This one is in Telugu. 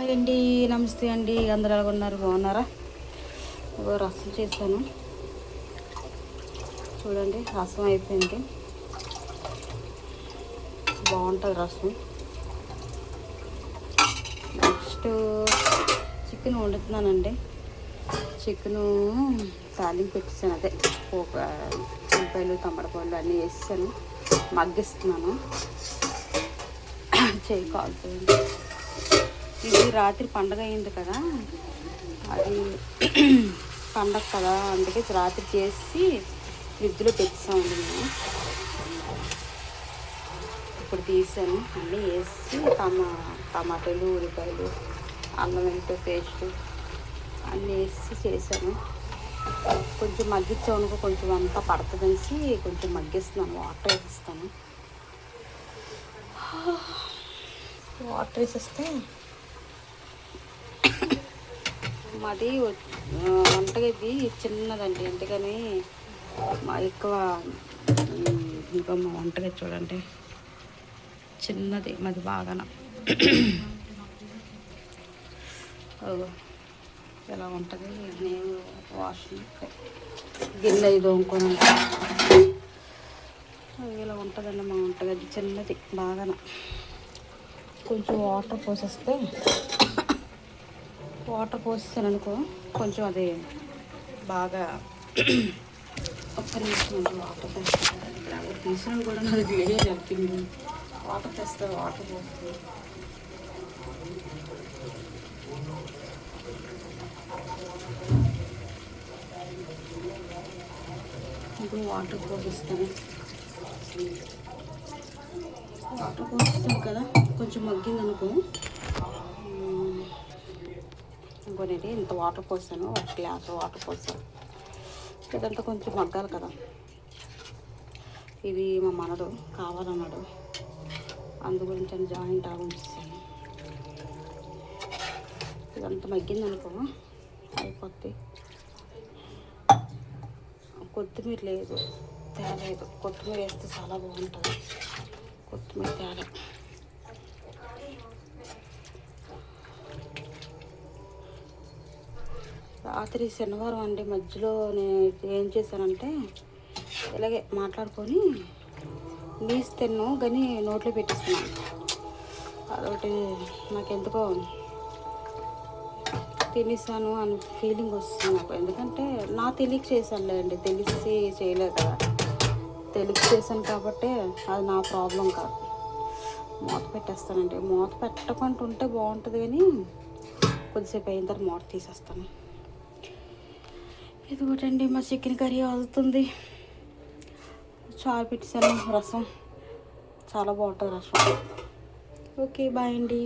హాయ్ అండి, నమస్తే అండి. అందరూ ఎలా ఉన్నారు? బాగున్నారా? రసం చేశాను చూడండి. రసం అయిపోయింది. బాగుంటుంది రసం. Next chicken వండుతున్నానండి. చికెను తాలింపు పెట్టేసాను. అదే ఉల్లిపాయలు టమాటాలు అన్నీ వేసాను. మగ్గిస్తున్నాను. చేయి కాలుతుంది. ఇది రాత్రి పండగ అయింది కదా, అది పండగ కదా, అందుకే రాత్రి చేసి ఫ్రిడ్జ్లో పెట్టేసామండి మేము. ఇప్పుడు తీసాను. అన్నీ వేసి టమాటాలు, ఉల్లిపాయలు, అల్లం వెల్లుల్లి పేస్ట్ అన్నీ వేసి చేశాను. కొంచెం మగ్గించామనుకో కొంచెం అంతా పడుతుందనేసి కొంచెం మగ్గిస్తున్నాను. వాటర్ వేసిస్తాను. వాటర్ వేసేస్తే మాది వంటగది చిన్నదండి, అందుకని మా ఎక్కువ ఇంకా మా వంటగది చూడండి చిన్నది మాది బాగా. ఎలా ఉంటుంది. నేను వాషింగ్ గిన్నె ఇది వండుకొని ఇలా ఉంటుందండి మా వంటగది చిన్నది బాగా. కొంచెం వాటర్ పోసేసాను అనుకో కొంచెం అది బాగా. ఒక్క నిమిషం వాటర్ తెస్తాను. తీసాను కూడా నాది వీడియో చెప్పింది. వాటర్ తెస్తే వాటర్ పోస్తుంది. ఇప్పుడు వాటర్ పోసిస్తాను కదా, కొంచెం మగ్గింది అనుకో. ఇంకోనేది ఇంత వాటర్ పోసాను, ఒక గ్లాస్ వాటర్ పోసాను. ఇదంతా కొంచెం మగ్గాలి కదా. ఇది మా మనడు కావాలన్నాడు, అందు గురించి అని జాయింట్ ఆగుంచాను. ఇదంతా మగ్గింది అనుకో అయిపోద్ది. కొత్తిమీర తేలేదు. కొత్తిమీర వేస్తే చాలా బాగుంటుంది. కొత్తిమీర తేలే. రాత్రి శనివారం అండి, మధ్యలో నేను ఏం చేశానంటే ఇలాగే మాట్లాడుకొని నీసు తిన్ను కానీ నోట్లో పెట్టేస్తున్నాను. అదొకటి నాకెందుకో తినేసాను అని ఫీలింగ్ వస్తుంది నాకు. ఎందుకంటే నా తెలియక చేశానులే అండి, తెలిసి చేయలేదు కదా. తెలియక చేశాను కాబట్టి అది నా ప్రాబ్లం కాదు. మూత పెట్టేస్తానండి. మూత పెట్టకుండా ఉంటే బాగుంటుంది కానీ కొద్దిసేపు అయిన తర్వాత మూత తీసేస్తాను. ఇది ఒకటండి, మా చికెన్ కర్రీ అవుతుంది. చారు పెట్టేసాను. రసం చాలా బాగుంటుంది రసం. ఓకే, బాయ్ అండి.